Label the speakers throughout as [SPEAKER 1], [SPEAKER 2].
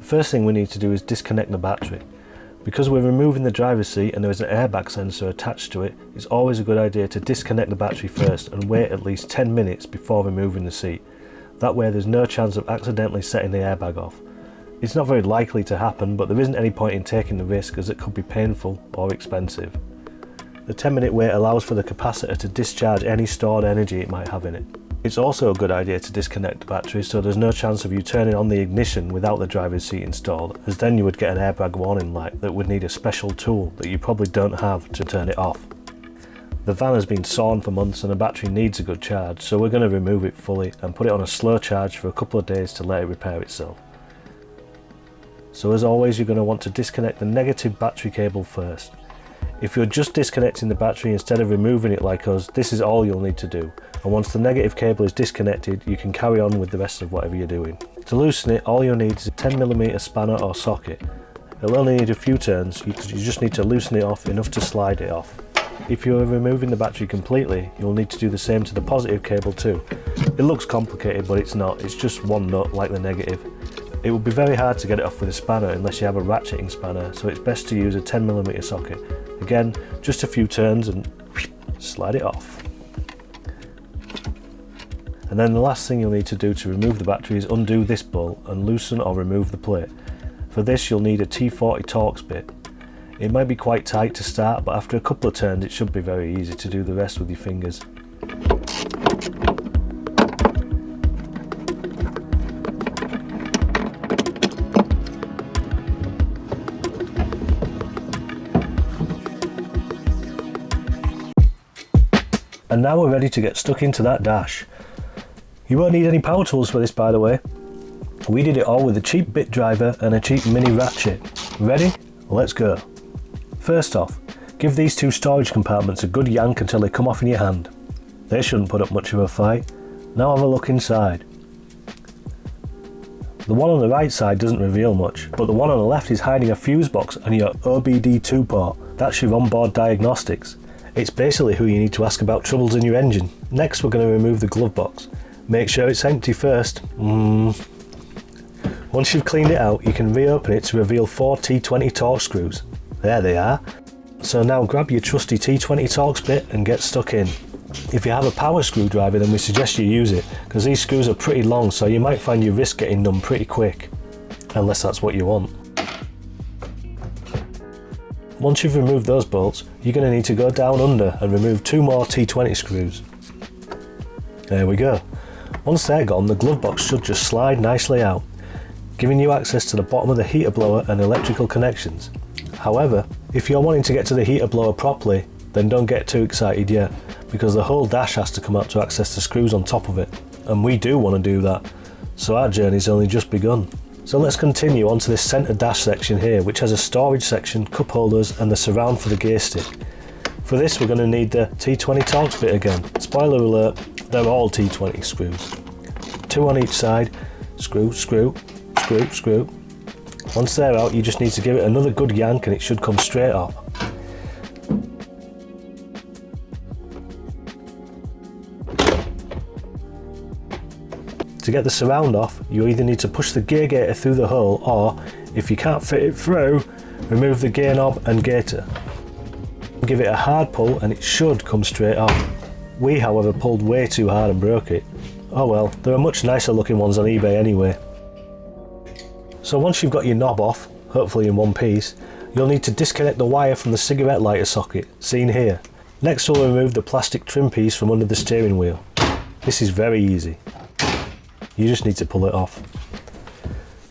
[SPEAKER 1] First thing we need to do is disconnect the battery. Because we're removing the driver's seat and there is an airbag sensor attached to it, it's always a good idea to disconnect the battery first and wait at least 10 minutes before removing the seat. That way there's no chance of accidentally setting the airbag off. It's not very likely to happen, but there isn't any point in taking the risk as it could be painful or expensive. The 10-minute wait allows for the capacitor to discharge any stored energy it might have in it. It's also a good idea to disconnect the battery so there's no chance of you turning on the ignition without the driver's seat installed, as then you would get an airbag warning light that would need a special tool that you probably don't have to turn it off. The van has been sawn for months and the battery needs a good charge, so we're going to remove it fully and put it on a slow charge for a couple of days to let it repair itself. So as always, you're going to want to disconnect the negative battery cable first. If you're just disconnecting the battery instead of removing it like us, this is all you'll need to do. And once the negative cable is disconnected, you can carry on with the rest of whatever you're doing. To loosen it, all you'll need is a 10mm spanner or socket. It'll only need a few turns, you just need to loosen it off enough to slide it off. If you're removing the battery completely, you'll need to do the same to the positive cable too. It looks complicated, but it's not, it's just one nut like the negative. It would be very hard to get it off with a spanner unless you have a ratcheting spanner, so it's best to use a 10mm socket. Again, just a few turns and slide it off. And then the last thing you'll need to do to remove the battery is undo this bolt and loosen or remove the plate. For this you'll need a T40 Torx bit. It might be quite tight to start, but after a couple of turns it should be very easy to do the rest with your fingers. And now we're ready to get stuck into that dash. You won't need any power tools for this, by the way. We did it all with a cheap bit driver and a cheap mini ratchet. Ready? Let's go. First off, give these two storage compartments a good yank until they come off in your hand. They shouldn't put up much of a fight. Now have a look inside. The one on the right side doesn't reveal much, but the one on the left is hiding a fuse box and your OBD2 port. That's your onboard diagnostics. It's basically who you need to ask about troubles in your engine. Next we're going to remove the glove box. Make sure it's empty first. Once you've cleaned it out, you can reopen it to reveal 4 T20 Torx screws. There they are. So now grab your trusty T20 Torx bit and get stuck in. If you have a power screwdriver, then we suggest you use it, because these screws are pretty long, so you might find your wrist getting numb pretty quick. Unless that's what you want. Once you've removed those bolts, you're going to need to go down under and remove 2 more T20 screws. There we go. Once they're gone, the glove box should just slide nicely out, giving you access to the bottom of the heater blower and electrical connections. However, if you're wanting to get to the heater blower properly, then don't get too excited yet, because the whole dash has to come out to access the screws on top of it, and we do want to do that, so our journey's only just begun. So let's continue onto this centre dash section here, which has a storage section, cup holders and the surround for the gear stick. For this we're going to need the T20 Torx bit again. Spoiler alert, they're all T20 screws. 2 on each side, screw, screw, screw, screw. Once they're out, you just need to give it another good yank and it should come straight off. To get the surround off, you either need to push the gear gator through the hole, or, if you can't fit it through, remove the gear knob and gator. Give it a hard pull and it should come straight off. We, however, pulled way too hard and broke it. Oh well, there are much nicer looking ones on eBay anyway. So once you've got your knob off, hopefully in one piece, you'll need to disconnect the wire from the cigarette lighter socket, seen here. Next we'll remove the plastic trim piece from under the steering wheel. This is very easy. You just need to pull it off.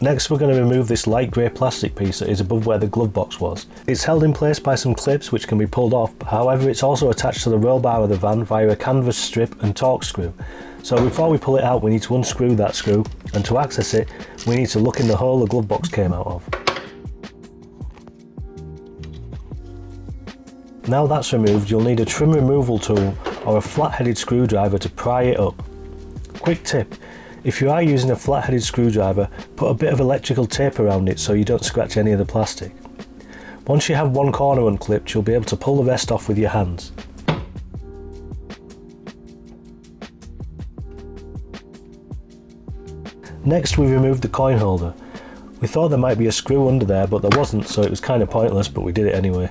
[SPEAKER 1] Next we're going to remove this light grey plastic piece that is above where the glove box was. It's held in place by some clips which can be pulled off, however it's also attached to the roll bar of the van via a canvas strip and Torx screw. So before we pull it out we need to unscrew that screw, and to access it we need to look in the hole the glove box came out of. Now that's removed, you'll need a trim removal tool or a flat-headed screwdriver to pry it up. Quick tip. If you are using a flat-headed screwdriver, put a bit of electrical tape around it so you don't scratch any of the plastic. Once you have one corner unclipped, you'll be able to pull the rest off with your hands. Next we removed the coin holder. We thought there might be a screw under there, but there wasn't, so it was kind of pointless, but we did it anyway.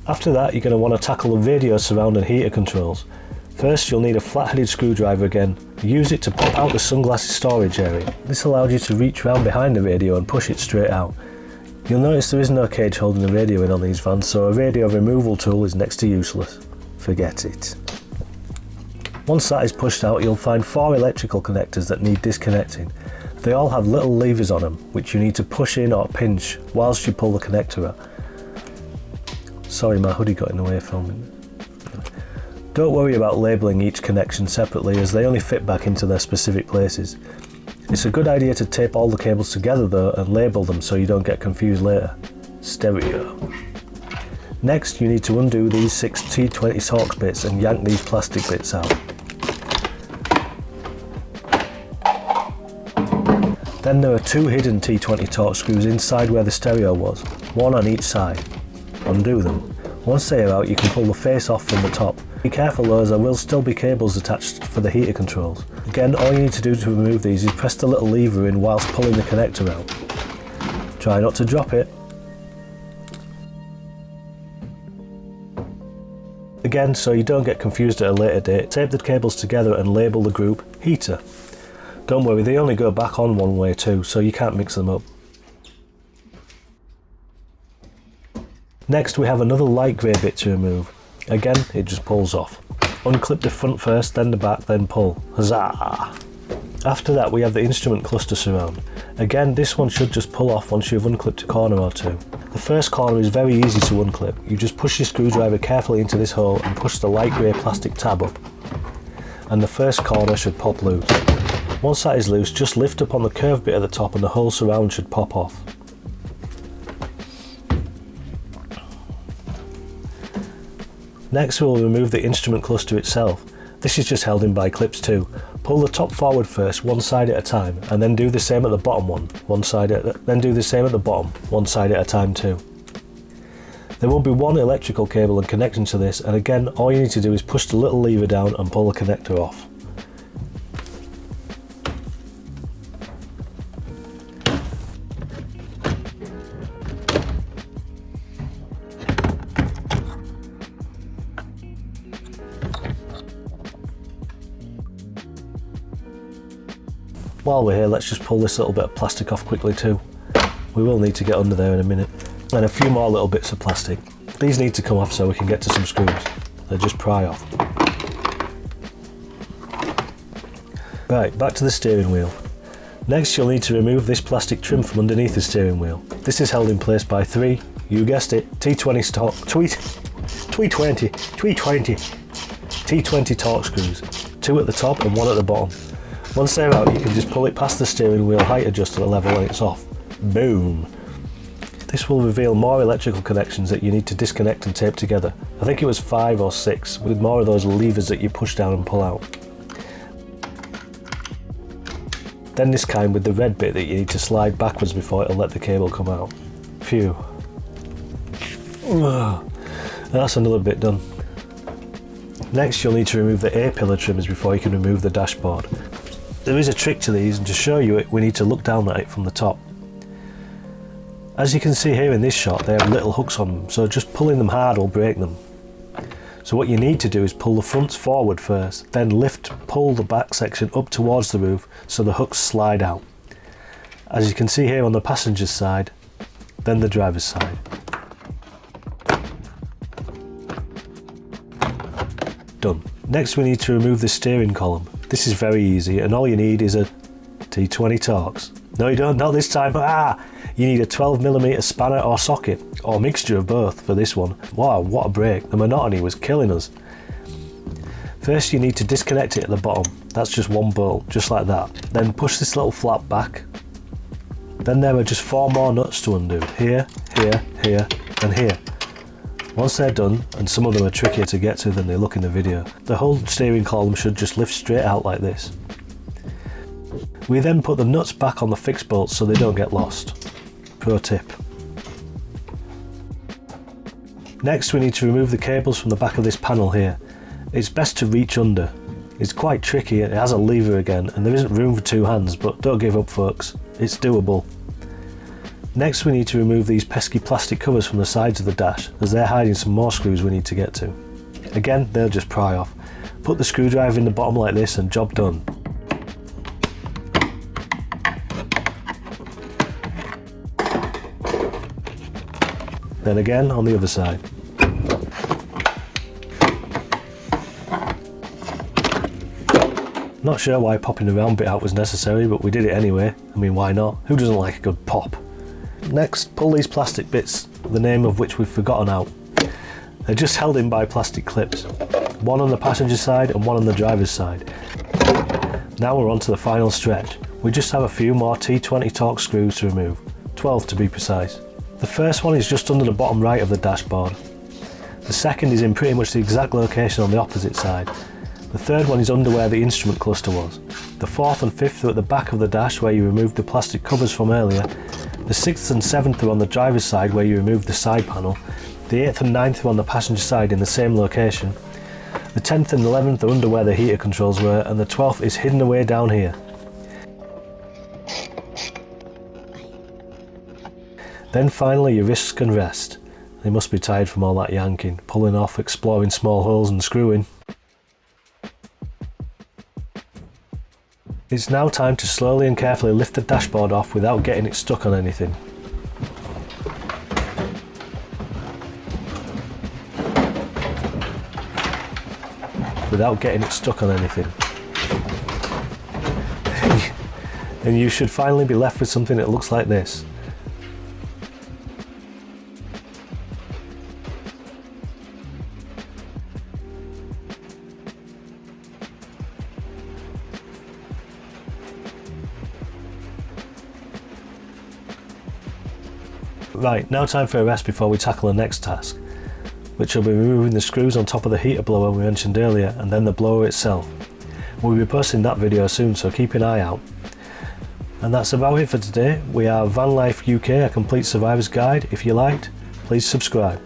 [SPEAKER 1] After that, you're going to want to tackle the radio surround and heater controls. First, you'll need a flat-headed screwdriver again. Use it to pop out the sunglasses storage area. This allowed you to reach round behind the radio and push it straight out. You'll notice there is no cage holding the radio in on these vans, so a radio removal tool is next to useless. Forget it. Once that is pushed out, you'll find 4 electrical connectors that need disconnecting. They all have little levers on them, which you need to push in or pinch whilst you pull the connector out. Sorry, my hoodie got in the way of filming. Don't worry about labelling each connection separately, as they only fit back into their specific places. It's a good idea to tape all the cables together though and label them so you don't get confused later. Stereo. Next, you need to undo these 6 T20 Torx bits and yank these plastic bits out. Then there are 2 hidden T20 Torx screws inside where the stereo was, one on each side. Undo them. Once they are out, you can pull the face off from the top. Be careful though, as there will still be cables attached for the heater controls. Again, all you need to do to remove these is press the little lever in whilst pulling the connector out. Try not to drop it. Again, so you don't get confused at a later date, tape the cables together and label the group heater. Don't worry, they only go back on one way too, so you can't mix them up. Next, we have another light grey bit to remove. Again, it just pulls off. Unclip the front first, then the back, then pull. Huzzah! After that, we have the instrument cluster surround. Again, this one should just pull off once you've unclipped a corner or two. The first corner is very easy to unclip. You just push your screwdriver carefully into this hole and push the light grey plastic tab up. And the first corner should pop loose. Once that is loose, just lift up on the curved bit at the top and the whole surround should pop off. Next, we'll remove the instrument cluster itself. This is just held in by clips too. Pull the top forward first, one side at a time, and then do the same at the bottom one side at a time too. There will be one electrical cable and connection to this, and again, all you need to do is push the little lever down and pull the connector off. While we're here, let's just pull this little bit of plastic off quickly too. We will need to get under there in a minute. And a few more little bits of plastic. These need to come off so we can get to some screws. They just pry off. Right, back to the steering wheel. Next, you'll need to remove this plastic trim from underneath the steering wheel. This is held in place by 3, you guessed it, T20 Torx screws. 2 at the top and 1 at the bottom. Once they're out, you can just pull it past the steering wheel height adjuster level and it's off. Boom! This will reveal more electrical connections that you need to disconnect and tape together. I think it was 5 or 6, with more of those levers that you push down and pull out. Then this kind with the red bit that you need to slide backwards before it'll let the cable come out. Phew. That's another bit done. Next, you'll need to remove the A-pillar trimmers before you can remove the dashboard. There is a trick to these, and to show you it, we need to look down at it from the top. As you can see here in this shot, they have little hooks on them, so just pulling them hard will break them. So what you need to do is pull the fronts forward first, then pull the back section up towards the roof so the hooks slide out. As you can see here on the passenger's side, then the driver's side. Done. Next, we need to remove the steering column. This is very easy, and all you need is a T20 Torx. No, you don't, not this time. You need a 12mm spanner or socket, or mixture of both for this one. Wow, what a break. The monotony was killing us. First, you need to disconnect it at the bottom. That's just one bolt, just like that. Then push this little flap back. Then there are just 4 more nuts to undo. Here, here, here, and here. Once they're done, and some of them are trickier to get to than they look in the video, the whole steering column should just lift straight out like this. We then put the nuts back on the fixed bolts so they don't get lost. Pro tip. Next, we need to remove the cables from the back of this panel here. It's best to reach under. It's quite tricky, it has a lever again, and there isn't room for 2 hands, but don't give up folks, it's doable. Next we need to remove these pesky plastic covers from the sides of the dash, as they're hiding some more screws we need to get to. Again, they'll just pry off. Put the screwdriver in the bottom like this and job done. Then again on the other side. Not sure why popping the round bit out was necessary, but we did it anyway. I mean, why not? Who doesn't like a good pop? Next, pull these plastic bits, the name of which we've forgotten, out. They're just held in by plastic clips. One on the passenger side and one on the driver's side. Now we're on to the final stretch. We just have a few more T20 Torx screws to remove, 12 to be precise. The first one is just under the bottom right of the dashboard. The second is in pretty much the exact location on the opposite side. The third one is under where the instrument cluster was. The fourth and fifth are at the back of the dash where you removed the plastic covers from earlier. The sixth and seventh are on the driver's side where you removed the side panel. The eighth and ninth are on the passenger side in the same location. The 10th and 11th are under where the heater controls were, and the 12th is hidden away down here. Then finally your wrists can rest. They must be tired from all that yanking, pulling off, exploring small holes and screwing. It's now time to slowly and carefully lift the dashboard off without getting it stuck on anything. And you should finally be left with something that looks like this. Right, now time for a rest before we tackle the next task, which will be removing the screws on top of the heater blower we mentioned earlier, and then the blower itself. We'll be posting that video soon, so keep an eye out. And that's about it for today. We are Van Life UK, a complete survivor's guide. If you liked, please subscribe.